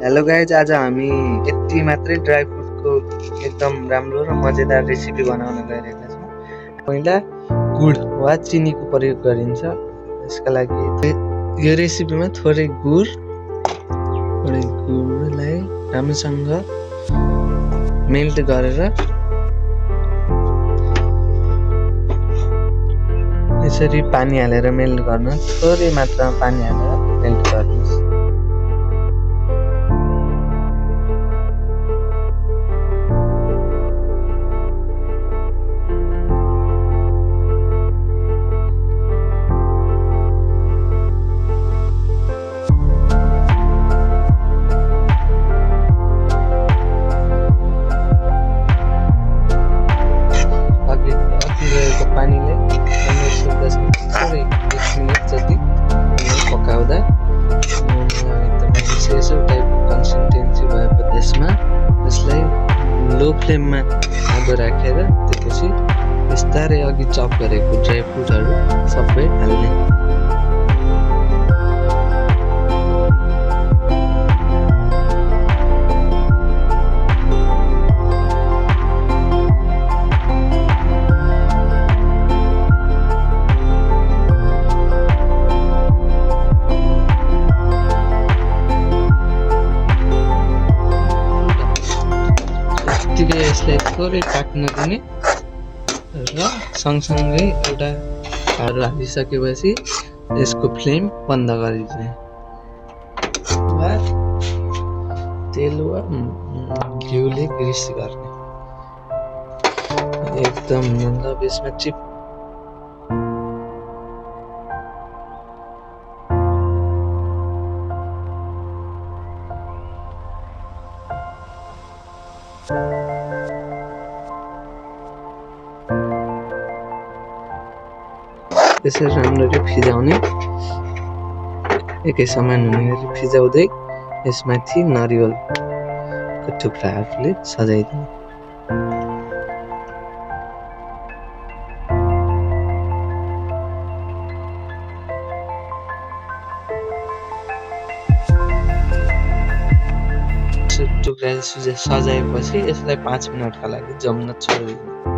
Hello guys, आज हामी यति मात्रै ड्राई फ्रुटको एकदम राम्रो र मजेदार रेसिपी बनाउन गइरहेका छौँ। पहिला गुड वा चिनीको प्रयोग गरिन्छ। यसका लागि यो रेसिपीमा थोरै गुडलाई राम्रोसँग मेल्ट गरेर यसरी पानी हालेर मेल्ट गर्न, थोरै मात्रामा पानी हालेर मेल्ट गर्नुहोस्। पानीले थोरै 1 मिनट जति पकाउँदा एकदमै सेसो टाइपको कन्सिस्टेन्सी भएपछि यसलाई लो फ्लेममा आगो राखेर त्यसपछि बिस्तारै अघि चप गरेको ड्राई फ्रुटहरू सबै हाल्ने। यसलाई थोरै पाक्न दिने र सँगसँगै एउटा हाल्नु हालिसकेपछि यसको फ्लेम बन्द गरिदिने वा तेल वा घिउले ग्रिस गर्ने। एकदम मतलब यसमा चिप यसरी राम्ररी फिजाउने, एकै समान हुने गरी फिजाउँदै यसमाथि नरिवलको टुक्राहरूले सजाइदिने। टुक्रा सजाएपछि यसलाई 5 मिनटका लागि जम्न छोडिदिने।